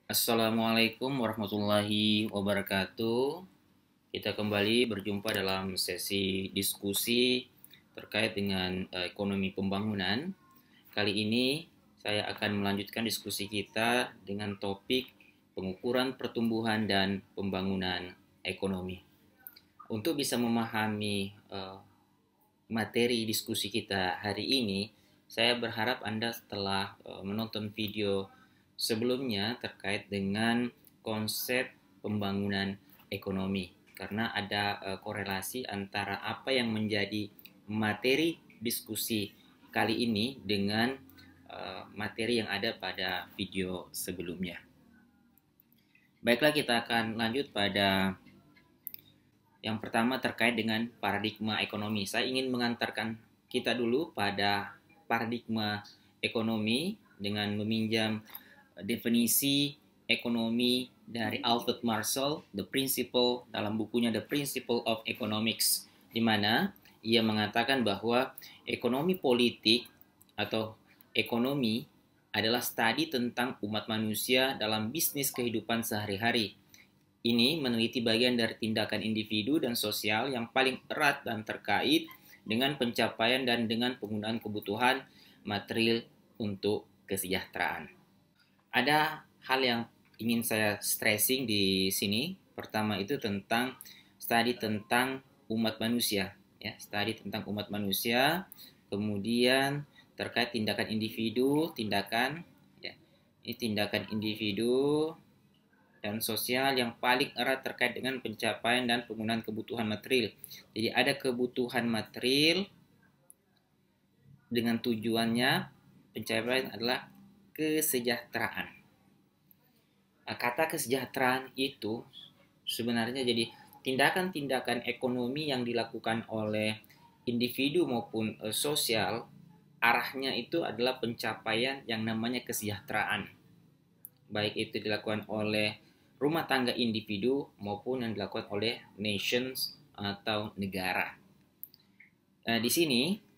Assalamualaikum warahmatullahi wabarakatuh. Kita kembali berjumpa dalam sesi diskusi terkait dengan ekonomi pembangunan. Kali ini saya akan melanjutkan diskusi kita dengan topik pengukuran pertumbuhan dan pembangunan ekonomi. Untuk bisa memahami materi diskusi kita hari ini, saya berharap Anda setelah menonton video sebelumnya terkait dengan konsep pembangunan ekonomi, karena ada korelasi antara apa yang menjadi materi diskusi kali ini dengan materi yang ada pada video sebelumnya. Baiklah, kita akan lanjut pada yang pertama terkait dengan paradigma ekonomi. Saya ingin mengantarkan kita dulu pada paradigma ekonomi dengan meminjam definisi ekonomi dari Alfred Marshall, The Principle, dalam bukunya The Principle of Economics, di mana ia mengatakan bahwa ekonomi politik atau ekonomi adalah studi tentang umat manusia dalam bisnis kehidupan sehari-hari. Ini meneliti bagian dari tindakan individu dan sosial yang paling erat dan terkait dengan pencapaian dan dengan penggunaan kebutuhan material untuk kesejahteraan. Ada hal yang ingin saya stressing di sini. Pertama itu tentang studi tentang umat manusia, ya, studi tentang umat manusia. Kemudian terkait tindakan individu, tindakan, ya, ini tindakan individu dan sosial yang paling erat terkait dengan pencapaian dan penggunaan kebutuhan material. Jadi ada kebutuhan material dengan tujuannya pencapaian adalah kesejahteraan. Kata kesejahteraan itu sebenarnya jadi tindakan-tindakan ekonomi yang dilakukan oleh individu maupun sosial, arahnya itu adalah pencapaian yang namanya kesejahteraan. Baik itu dilakukan oleh rumah tangga individu maupun yang dilakukan oleh nations atau negara. Di sini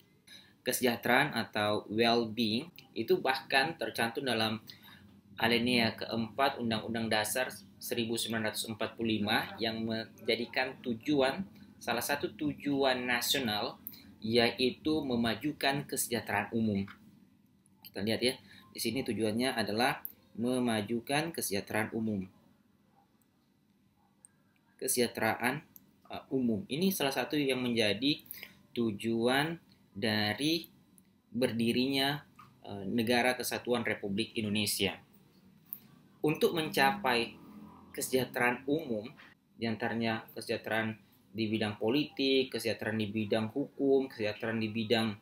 kesejahteraan atau well-being itu bahkan tercantum dalam alinea keempat Undang-Undang Dasar 1945 yang menjadikan salah satu tujuan nasional yaitu memajukan kesejahteraan umum. Kita lihat ya, di sini tujuannya adalah memajukan kesejahteraan umum. Kesejahteraan umum ini salah satu yang menjadi tujuan dari berdirinya Negara Kesatuan Republik Indonesia. Untuk mencapai kesejahteraan umum, diantaranya kesejahteraan di bidang politik, kesejahteraan di bidang hukum, kesejahteraan di bidang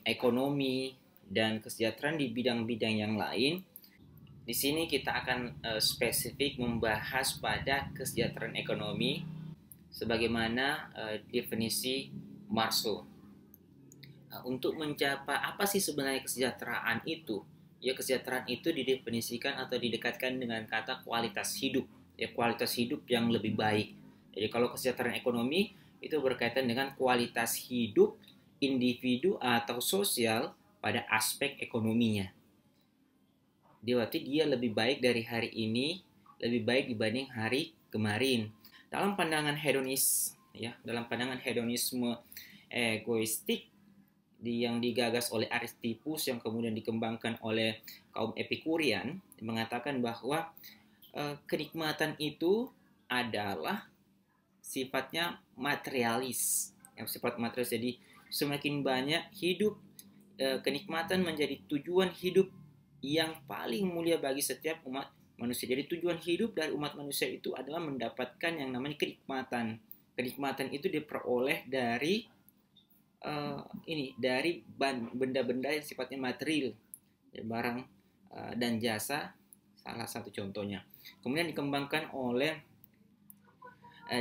ekonomi, dan kesejahteraan di bidang-bidang yang lain. Di sini kita akan spesifik membahas pada kesejahteraan ekonomi sebagaimana definisi Maslow. Untuk mencapai apa sih sebenarnya kesejahteraan itu? Ya, kesejahteraan itu didefinisikan atau didekatkan dengan kata kualitas hidup. Ya, kualitas hidup yang lebih baik. Jadi kalau kesejahteraan ekonomi itu berkaitan dengan kualitas hidup individu atau sosial pada aspek ekonominya. Berarti dia lebih baik dari hari ini, lebih baik dibanding hari kemarin. Dalam pandangan hedonis, ya, dalam pandangan hedonisme egoistik yang digagas oleh Aristippus yang kemudian dikembangkan oleh kaum Epikurian, mengatakan bahwa kenikmatan itu adalah sifatnya materialis. Yang sifat materialis, jadi semakin banyak hidup, kenikmatan menjadi tujuan hidup yang paling mulia bagi setiap umat manusia. Jadi tujuan hidup dari umat manusia itu adalah mendapatkan yang namanya kenikmatan. Kenikmatan itu diperoleh dari dari benda-benda yang sifatnya material, ya, barang dan jasa salah satu contohnya. Kemudian dikembangkan oleh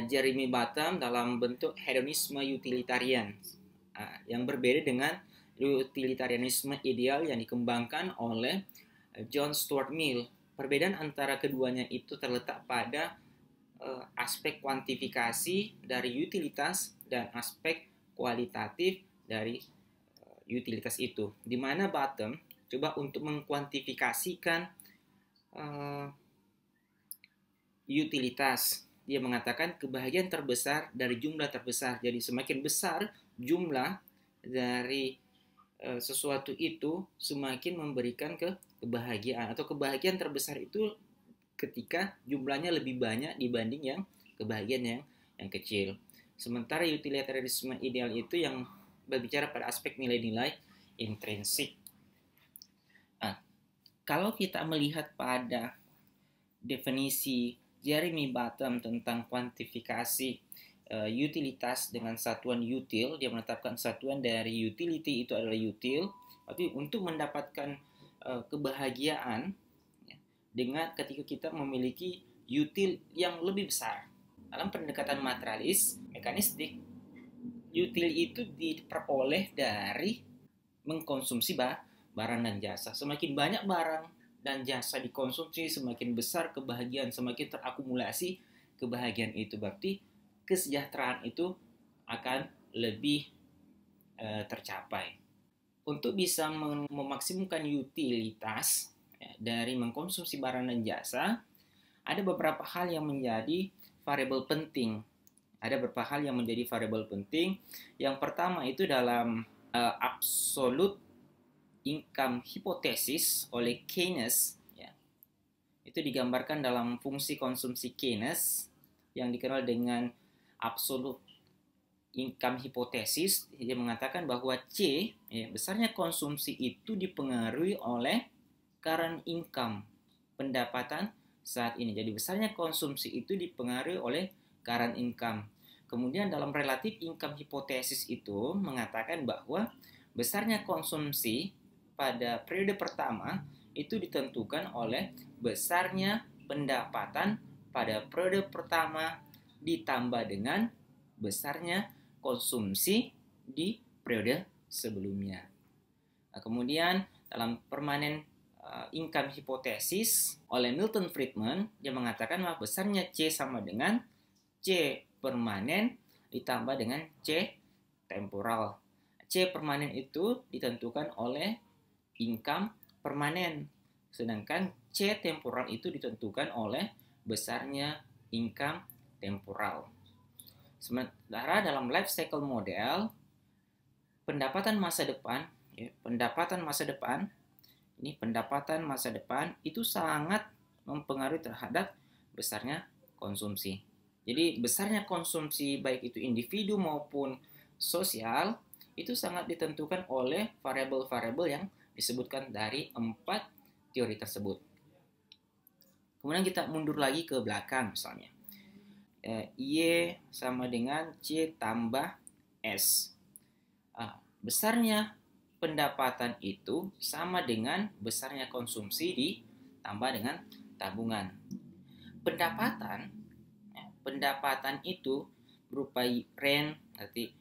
Jeremy Bentham dalam bentuk hedonisme utilitarian yang berbeda dengan utilitarianisme ideal yang dikembangkan oleh John Stuart Mill. Perbedaan antara keduanya itu terletak pada aspek kuantifikasi dari utilitas dan aspek kualitatif dari utilitas itu. Di mana Bentham coba untuk mengkuantifikasikan utilitas. Dia mengatakan kebahagiaan terbesar dari jumlah terbesar. Jadi semakin besar jumlah dari sesuatu itu, semakin memberikan kebahagiaan, atau kebahagiaan terbesar itu ketika jumlahnya lebih banyak dibanding yang kebahagiaan yang kecil. Sementara utilitarianisme ideal itu yang berbicara pada aspek nilai-nilai intrinsik. Nah, kalau kita melihat pada definisi Jeremy Bentham tentang kuantifikasi utilitas dengan satuan util, dia menetapkan satuan dari utility itu adalah util, tapi untuk mendapatkan kebahagiaan ya, dengan ketika kita memiliki util yang lebih besar. Dalam pendekatan materialis, mekanistik, util itu diperoleh dari mengkonsumsi barang dan jasa. Semakin banyak barang dan jasa dikonsumsi, semakin besar kebahagiaan, semakin terakumulasi kebahagiaan itu. Berarti kesejahteraan itu akan lebih tercapai. Untuk bisa memaksimumkan utilitas dari mengkonsumsi barang dan jasa, ada beberapa hal yang menjadi variabel penting. Yang pertama itu dalam absolute income hypothesis oleh Keynes, ya, itu digambarkan dalam fungsi konsumsi Keynes yang dikenal dengan absolute income hypothesis. Dia mengatakan bahwa C, ya, besarnya konsumsi itu dipengaruhi oleh current income, pendapatan saat ini. Jadi besarnya konsumsi itu dipengaruhi oleh current income. Kemudian dalam relative income hypothesis itu mengatakan bahwa besarnya konsumsi pada periode pertama itu ditentukan oleh besarnya pendapatan pada periode pertama ditambah dengan besarnya konsumsi di periode sebelumnya. Nah, kemudian dalam permanent income hypothesis oleh Milton Friedman, dia mengatakan bahwa besarnya C sama dengan C permanen ditambah dengan C temporal. C permanen itu ditentukan oleh income permanen, sedangkan C temporal itu ditentukan oleh besarnya income temporal. Sementara dalam life cycle model, pendapatan masa depan itu sangat mempengaruhi terhadap besarnya konsumsi. Jadi besarnya konsumsi baik itu individu maupun sosial itu sangat ditentukan oleh variabel-variabel yang disebutkan dari 4 teori tersebut. Kemudian kita mundur lagi ke belakang misalnya. Y sama dengan C tambah S. Besarnya pendapatan itu sama dengan besarnya konsumsi ditambah dengan tabungan. Pendapatan itu berupa rent, berarti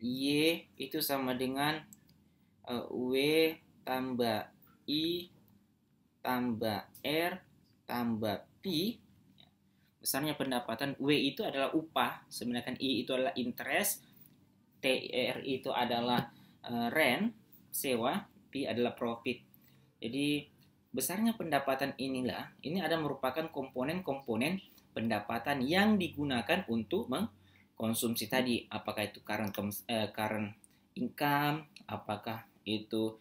Y itu sama dengan W tambah I tambah R tambah P. Besarnya pendapatan, W itu adalah upah, sedangkan I itu adalah interest, TR itu adalah rent, sewa, P adalah profit. Jadi besarnya pendapatan ini ada merupakan komponen-komponen pendapatan yang digunakan untuk mengkonsumsi tadi, apakah itu current income, apakah itu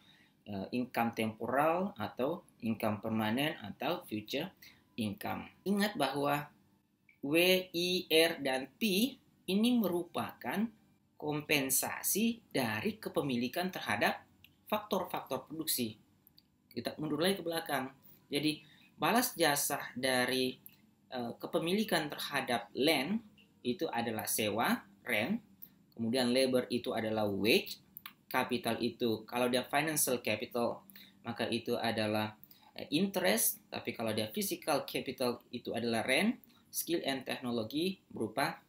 income temporal atau income permanen atau future income. Ingat bahwa W, I, R, dan P ini merupakan kompensasi dari kepemilikan terhadap faktor-faktor produksi. Kita mundur lagi ke belakang. Jadi balas jasa dari kepemilikan terhadap land itu adalah sewa, rent. Kemudian labor itu adalah wage. Capital itu, kalau dia financial capital, maka itu adalah interest. Tapi kalau dia physical capital itu adalah rent. Skill and teknologi berupa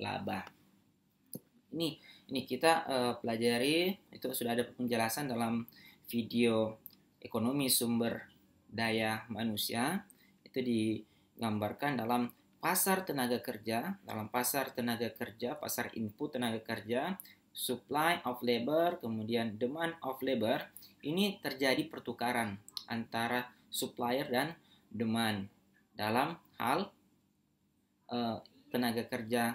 laba. Ini kita pelajari, itu sudah ada penjelasan dalam video ekonomi sumber daya manusia. Itu digambarkan dalam pasar tenaga kerja, pasar input tenaga kerja, supply of labor, kemudian demand of labor. Ini terjadi pertukaran antara supplier dan demand dalam hal uh, tenaga kerja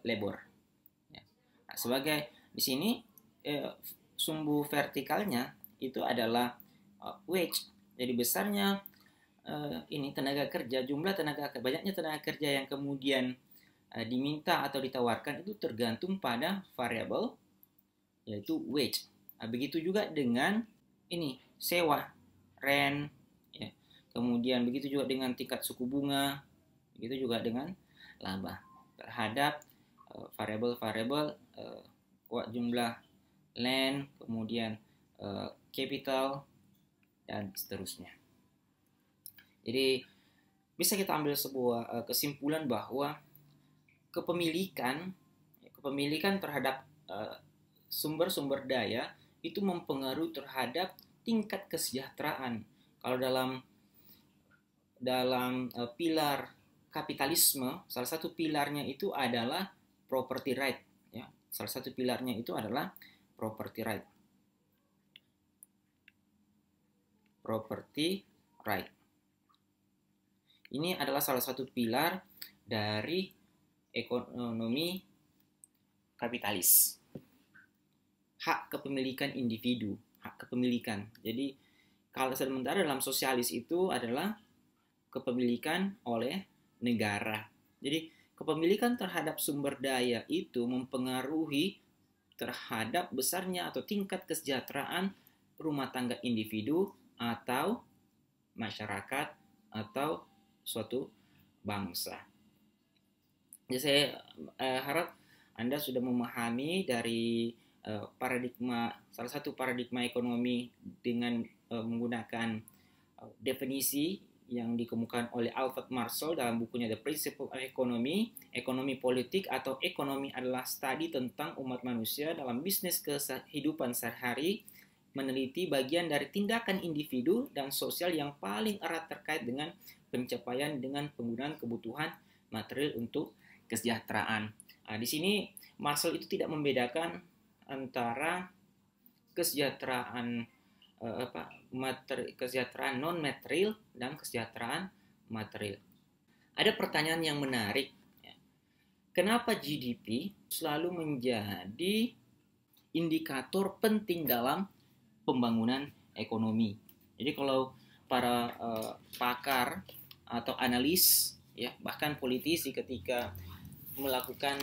labor. Ya. Nah, sebagai di sini sumbu vertikalnya itu adalah wage. Jadi besarnya ini tenaga kerja, banyaknya tenaga kerja yang kemudian diminta atau ditawarkan itu tergantung pada variabel yaitu wage. Nah, begitu juga dengan ini sewa, rent, ya. Kemudian begitu juga dengan tingkat suku bunga, begitu juga dengan laba terhadap variabel-variabel jumlah land, kemudian capital dan seterusnya. Jadi bisa kita ambil sebuah kesimpulan bahwa kepemilikan terhadap sumber-sumber daya itu mempengaruhi terhadap tingkat kesejahteraan. Kalau dalam pilar kapitalisme, salah satu pilarnya itu adalah property right. Ya, salah satu pilarnya itu adalah property right. Property right. Ini adalah salah satu pilar dari ekonomi kapitalis. Hak kepemilikan individu, hak kepemilikan. Jadi kalau sementara dalam sosialis itu adalah kepemilikan oleh negara. Jadi kepemilikan terhadap sumber daya itu mempengaruhi terhadap besarnya atau tingkat kesejahteraan rumah tangga individu atau masyarakat atau suatu bangsa. Jadi saya harap Anda sudah memahami dari salah satu paradigma ekonomi dengan menggunakan definisi yang dikemukakan oleh Alfred Marshall dalam bukunya The Principle of Economy. Ekonomi politik atau ekonomi adalah studi tentang umat manusia dalam bisnis kehidupan sehari-hari, meneliti bagian dari tindakan individu dan sosial yang paling erat terkait dengan pencapaian dengan penggunaan kebutuhan material untuk kesejahteraan. Nah, di sini Marshall itu tidak membedakan antara kesejahteraan kesejahteraan non material dan kesejahteraan material. Ada pertanyaan yang menarik. Kenapa GDP selalu menjadi indikator penting dalam pembangunan ekonomi? Jadi kalau para pakar atau analis, ya bahkan politisi ketika melakukan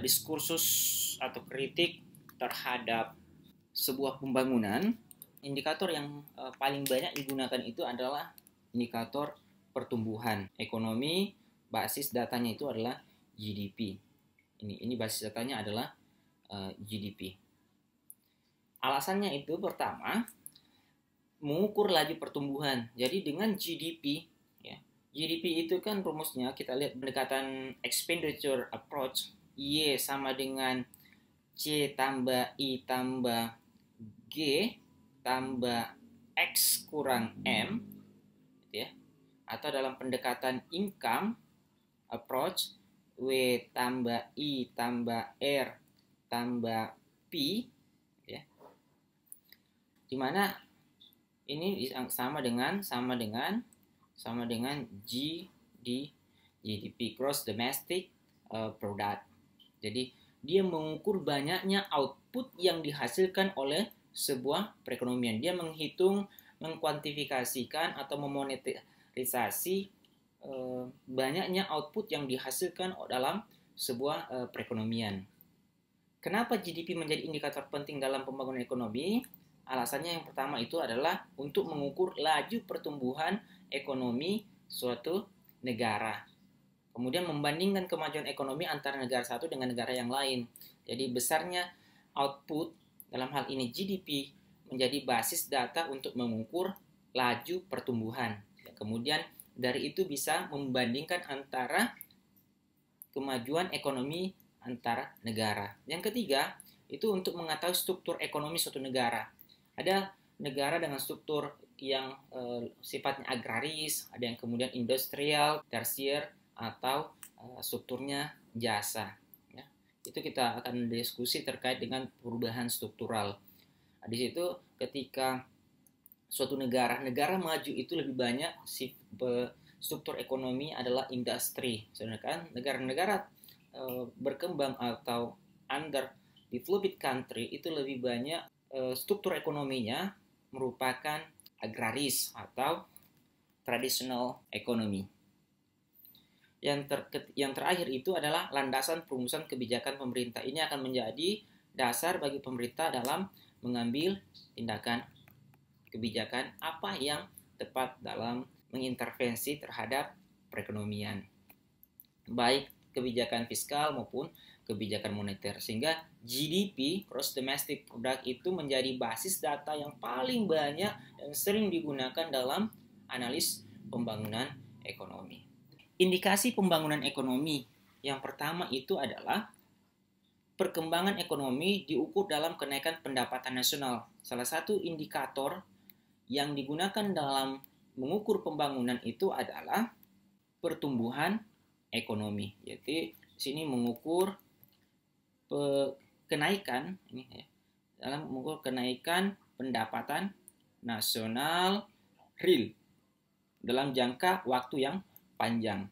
diskursus atau kritik terhadap sebuah pembangunan, indikator yang paling banyak digunakan itu adalah indikator pertumbuhan ekonomi. Basis datanya itu adalah GDP. Ini basis datanya adalah GDP. Alasannya itu pertama, mengukur laju pertumbuhan. Jadi dengan GDP, ya, GDP itu kan rumusnya kita lihat pendekatan expenditure approach, Y sama dengan C tambah I tambah G tambah X kurang M, ya. Atau dalam pendekatan income approach, W tambah I tambah R tambah P, ya. Dimana ini sama dengan G di GDP, Gross Domestic Product. Jadi dia mengukur banyaknya output yang dihasilkan oleh sebuah perekonomian. Dia mengkuantifikasikan atau memonetarisasi banyaknya output yang dihasilkan dalam sebuah perekonomian. Kenapa GDP menjadi indikator penting dalam pembangunan ekonomi? Alasannya yang pertama itu adalah untuk mengukur laju pertumbuhan ekonomi suatu negara. Kemudian membandingkan kemajuan ekonomi antara negara satu dengan negara yang lain. Jadi besarnya output, dalam hal ini GDP, menjadi basis data untuk mengukur laju pertumbuhan. Kemudian dari itu bisa membandingkan antara kemajuan ekonomi antara negara. Yang ketiga, itu untuk mengetahui struktur ekonomi suatu negara. Ada negara dengan struktur yang sifatnya agraris, ada yang kemudian industrial, tersier, atau strukturnya jasa. Ya. Itu kita akan diskusi terkait dengan perubahan struktural. Nah, di situ ketika suatu negara maju itu lebih banyak struktur ekonomi adalah industri. Sedangkan negara-negara berkembang atau under developed country itu lebih banyak struktur ekonominya merupakan agraris atau traditional economy. Yang terakhir itu adalah landasan perumusan kebijakan pemerintah. Ini akan menjadi dasar bagi pemerintah dalam mengambil tindakan kebijakan apa yang tepat dalam mengintervensi terhadap perekonomian, baik kebijakan fiskal maupun kebijakan moneter, sehingga GDP (Gross Domestic Product) itu menjadi basis data yang paling banyak dan sering digunakan dalam analis pembangunan ekonomi. Indikasi pembangunan ekonomi yang pertama itu adalah perkembangan ekonomi diukur dalam kenaikan pendapatan nasional. Salah satu indikator yang digunakan dalam mengukur pembangunan itu adalah pertumbuhan ekonomi. Jadi di sini mengukur kenaikan ini ya, dalam mengukur kenaikan pendapatan nasional real dalam jangka waktu yang panjang.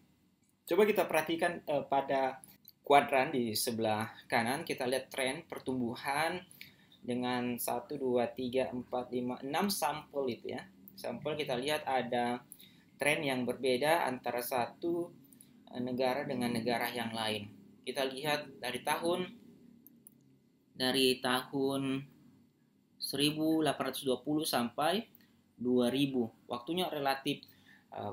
Coba kita perhatikan pada kuadran di sebelah kanan, kita lihat tren pertumbuhan dengan 1, 2, 3, 4, 5, 6 sampel itu ya. Sampel kita lihat ada tren yang berbeda antara satu negara dengan negara yang lain. Kita lihat dari tahun 1820 sampai 2000. Waktunya relatif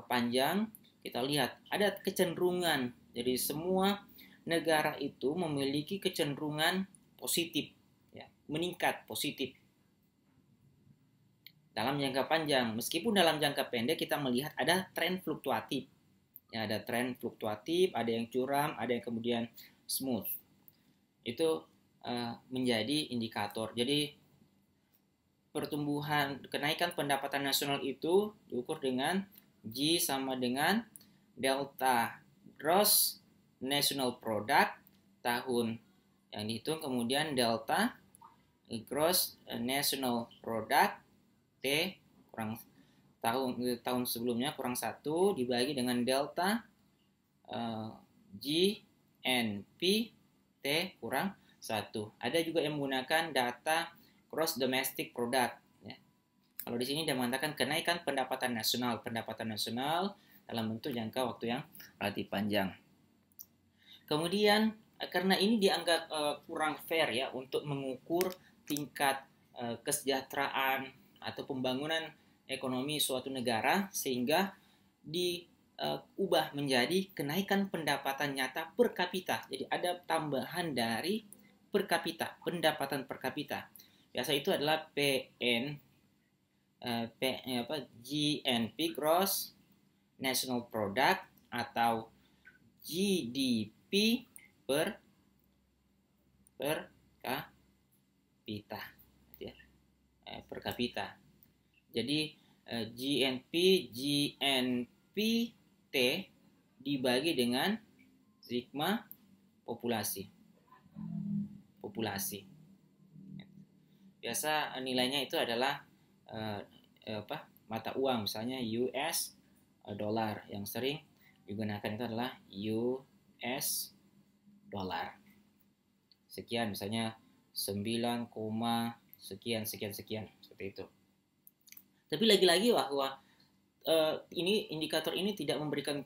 panjang. Kita lihat ada kecenderungan. Jadi semua negara itu memiliki kecenderungan positif, ya, meningkat positif dalam jangka panjang. Meskipun dalam jangka pendek kita melihat ada tren fluktuatif. Ya, ada tren fluktuatif, ada yang curam, ada yang kemudian smooth. Itu menjadi indikator. Jadi pertumbuhan kenaikan pendapatan nasional itu diukur dengan G sama dengan delta gross national product tahun yang dihitung, kemudian delta gross national product T kurang tahun sebelumnya kurang 1 dibagi dengan delta GNP T kurang 1. Ada juga yang menggunakan data gross domestic product ya. Kalau di sini dia mengatakan kenaikan pendapatan nasional dalam bentuk jangka waktu yang relatif panjang. Kemudian karena ini dianggap kurang fair ya untuk mengukur tingkat kesejahteraan atau pembangunan ekonomi suatu negara, sehingga diubah menjadi kenaikan pendapatan nyata per kapita. Jadi ada tambahan dari per kapita, pendapatan per kapita. Biasa itu adalah GNP gross national product atau GDP per kapita ya. Per kapita. Jadi GNP dibagi dengan sigma populasi. Biasa nilainya itu adalah mata uang, misalnya US dollar. Yang sering digunakan itu adalah US dollar. Sekian, misalnya 9, sekian seperti itu. Tapi lagi-lagi bahwa ini indikator ini tidak memberikan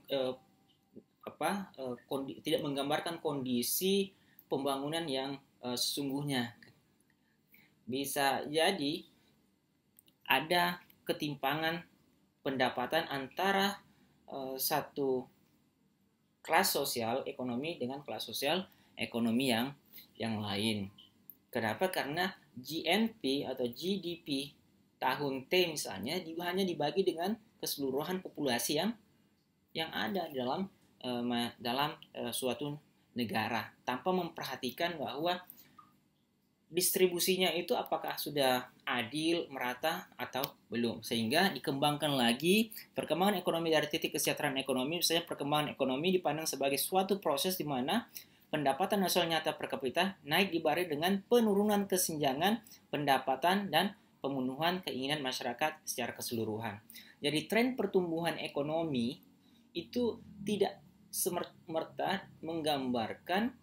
tidak menggambarkan kondisi pembangunan yang sesungguhnya. Bisa jadi ada ketimpangan pendapatan antara satu kelas sosial ekonomi dengan kelas sosial ekonomi yang lain. Kenapa? Karena GNP atau GDP tahun T misalnya hanya dibagi dengan keseluruhan populasi yang ada dalam suatu negara, tanpa memperhatikan bahwa distribusinya itu apakah sudah adil, merata atau belum. Sehingga dikembangkan lagi perkembangan ekonomi dari titik kesejahteraan ekonomi. Misalnya perkembangan ekonomi dipandang sebagai suatu proses di mana pendapatan nasional nyata per kapita naik dibarengi dengan penurunan kesenjangan pendapatan dan pemenuhan keinginan masyarakat secara keseluruhan. Jadi tren pertumbuhan ekonomi itu tidak semerta menggambarkan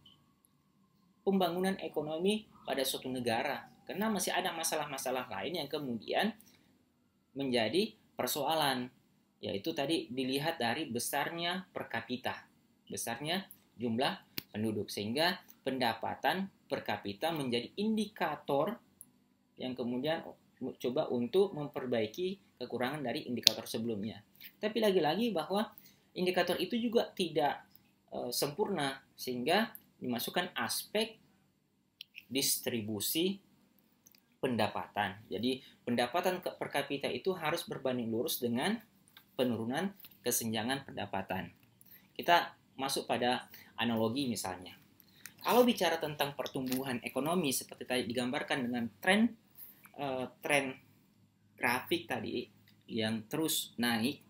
pembangunan ekonomi pada suatu negara, karena masih ada masalah-masalah lain yang kemudian menjadi persoalan, yaitu tadi dilihat dari besarnya per kapita, besarnya jumlah penduduk, sehingga pendapatan per kapita menjadi indikator yang kemudian coba untuk memperbaiki kekurangan dari indikator sebelumnya. Tapi lagi-lagi bahwa indikator itu juga tidak sempurna, sehingga dimasukkan aspek distribusi pendapatan. Jadi pendapatan per kapita itu harus berbanding lurus dengan penurunan kesenjangan pendapatan. Kita masuk pada analogi misalnya. Kalau bicara tentang pertumbuhan ekonomi seperti tadi digambarkan dengan tren grafik tadi yang terus naik,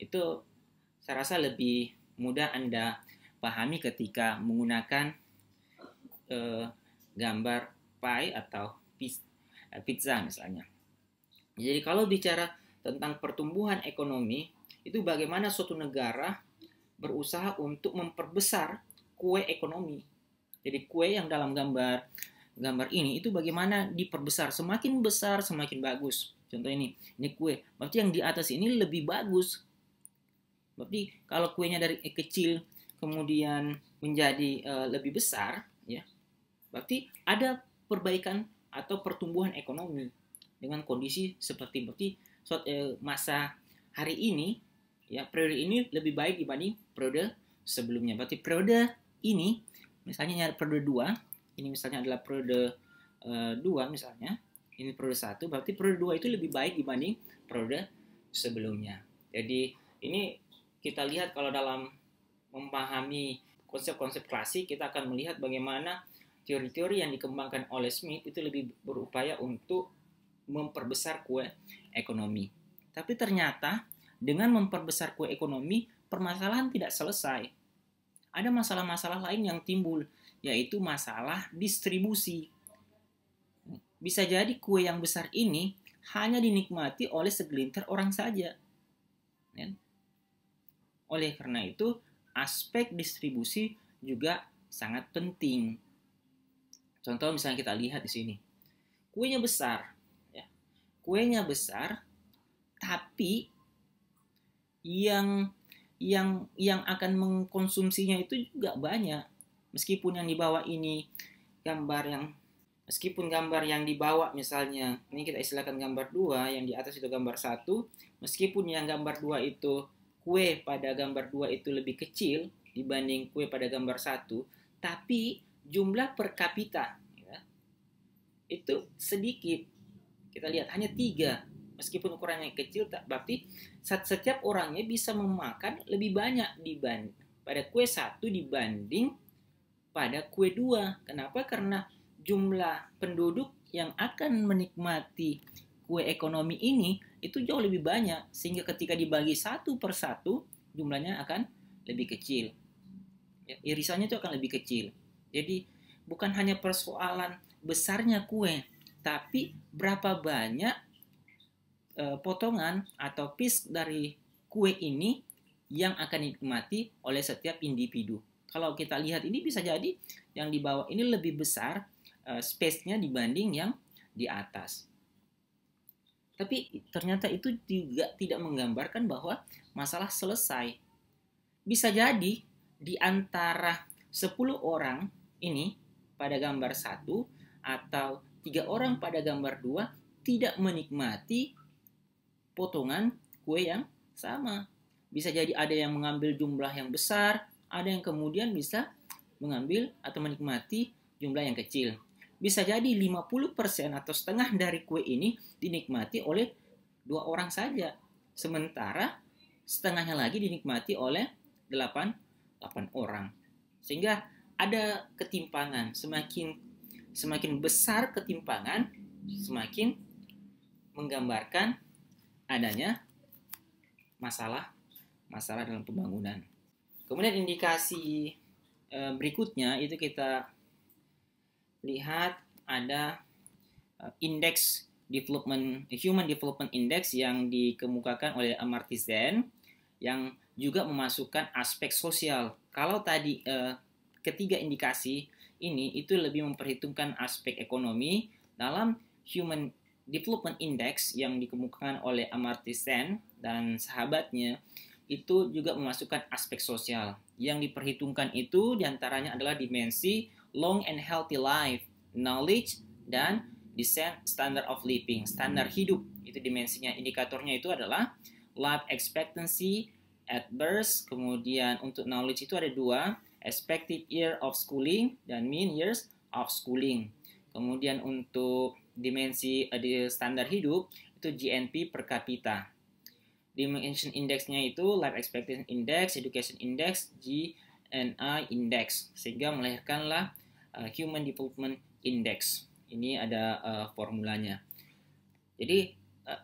itu saya rasa lebih mudah Anda pahami ketika menggunakan gambar pie atau pizza misalnya. Jadi kalau bicara tentang pertumbuhan ekonomi, itu bagaimana suatu negara berusaha untuk memperbesar kue ekonomi. Jadi kue yang dalam gambar ini itu bagaimana diperbesar, semakin besar semakin bagus. Contoh ini kue, berarti yang di atas ini lebih bagus. Berarti kalau kuenya dari kecil kemudian menjadi lebih besar, ya, berarti ada perbaikan atau pertumbuhan ekonomi dengan kondisi seperti masa hari ini, ya, periode ini lebih baik dibanding periode sebelumnya. Berarti periode ini, misalnya periode 2, ini misalnya adalah periode 2 misalnya, ini periode 1, berarti periode 2 itu lebih baik dibanding periode sebelumnya. Jadi ini kita lihat kalau dalam memahami konsep-konsep klasik, kita akan melihat bagaimana teori-teori yang dikembangkan oleh Smith itu lebih berupaya untuk memperbesar kue ekonomi. Tapi ternyata dengan memperbesar kue ekonomi, permasalahan tidak selesai. Ada masalah-masalah lain yang timbul, yaitu masalah distribusi. Bisa jadi kue yang besar ini hanya dinikmati oleh segelintir orang saja. Oleh karena itu, aspek distribusi juga sangat penting. Contoh misalnya kita lihat di sini, kuenya besar, ya. Kuenya besar, tapi yang akan mengkonsumsinya itu juga banyak. Meskipun yang dibawa ini meskipun gambar yang dibawa misalnya, ini kita istilahkan gambar 2, yang di atas itu gambar 1, meskipun yang gambar 2 itu kue pada gambar 2 itu lebih kecil dibanding kue pada gambar 1, tapi jumlah per kapita, ya, itu sedikit. Kita lihat hanya 3. Meskipun ukurannya kecil, berarti setiap orangnya bisa memakan lebih banyak dibanding pada kue 1 dibanding pada kue 2. Kenapa? Karena jumlah penduduk yang akan menikmati kue ekonomi ini itu jauh lebih banyak, sehingga ketika dibagi 1 per 1 jumlahnya akan lebih kecil, ya, irisannya itu akan lebih kecil. Jadi bukan hanya persoalan besarnya kue, tapi berapa banyak potongan atau piece dari kue ini yang akan dinikmati oleh setiap individu. Kalau kita lihat ini bisa jadi yang di bawah ini lebih besar space-nya dibanding yang di atas. Tapi ternyata itu juga tidak menggambarkan bahwa masalah selesai. Bisa jadi di antara 10 orang ini pada gambar 1 atau 3 orang pada gambar 2 tidak menikmati potongan kue yang sama. Bisa jadi ada yang mengambil jumlah yang besar, ada yang kemudian bisa mengambil atau menikmati jumlah yang kecil. Bisa jadi 50% atau setengah dari kue ini dinikmati oleh 2 orang saja. Sementara setengahnya lagi dinikmati oleh 8 orang. Sehingga ada ketimpangan. Semakin besar ketimpangan, semakin menggambarkan adanya masalah dalam pembangunan. Kemudian indikasi berikutnya itu kita lihat ada indeks Human Development Index yang dikemukakan oleh Amartya Sen, yang juga memasukkan aspek sosial. Kalau tadi ketiga indikasi ini itu lebih memperhitungkan aspek ekonomi, dalam Human Development Index yang dikemukakan oleh Amartya Sen dan sahabatnya itu juga memasukkan aspek sosial. Yang diperhitungkan itu diantaranya adalah dimensi long and healthy life, knowledge, dan decent standard of living, standar hidup. Itu dimensinya, indikatornya itu adalah life expectancy at birth, kemudian untuk knowledge itu ada dua, expected year of schooling dan mean years of schooling. Kemudian untuk dimensi di standar hidup itu GNP per kapita. Dimension index-nya itu life expectancy index, education index, GNI index, sehingga melahirkanlah human development index. Ini ada formulanya. Jadi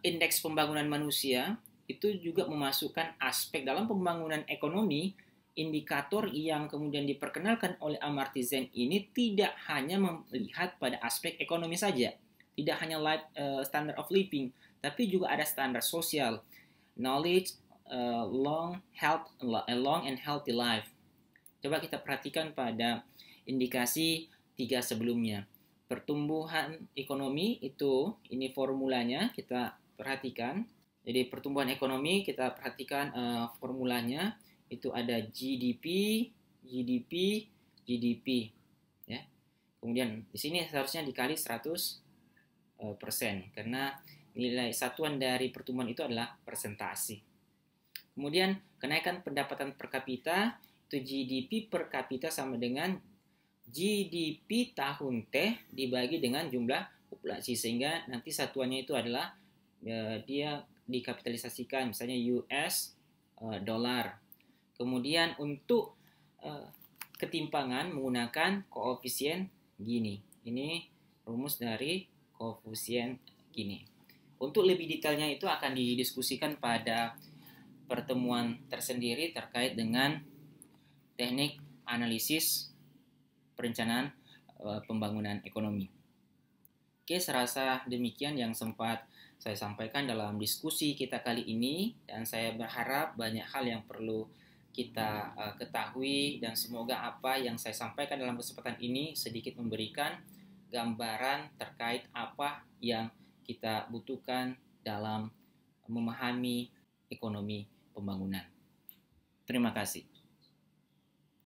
indeks pembangunan manusia itu juga memasukkan aspek dalam pembangunan ekonomi. Indikator yang kemudian diperkenalkan oleh Amartya Sen ini tidak hanya melihat pada aspek ekonomi saja, tidak hanya life standard of living, tapi juga ada standar sosial, knowledge, long and healthy life. Coba kita perhatikan pada indikasi 3 sebelumnya. Pertumbuhan ekonomi itu, ini formulanya kita perhatikan. Jadi pertumbuhan ekonomi kita perhatikan formulanya. Itu ada GDP, GDP, GDP, ya. Kemudian di sini seharusnya dikali 100%, karena nilai satuan dari pertumbuhan itu adalah persentase. Kemudian kenaikan pendapatan per kapita itu GDP per kapita sama dengan GDP tahun T dibagi dengan jumlah populasi, sehingga nanti satuannya itu adalah dia dikapitalisasikan, misalnya US dolar. Kemudian untuk ketimpangan menggunakan koefisien Gini. Ini rumus dari koefisien Gini. Untuk lebih detailnya itu akan didiskusikan pada pertemuan tersendiri terkait dengan teknik analisis perencanaan pembangunan ekonomi. Oke, serasa demikian yang sempat saya sampaikan dalam diskusi kita kali ini, dan saya berharap banyak hal yang perlu kita ketahui, dan semoga apa yang saya sampaikan dalam kesempatan ini sedikit memberikan gambaran terkait apa yang kita butuhkan dalam memahami ekonomi pembangunan. Terima kasih.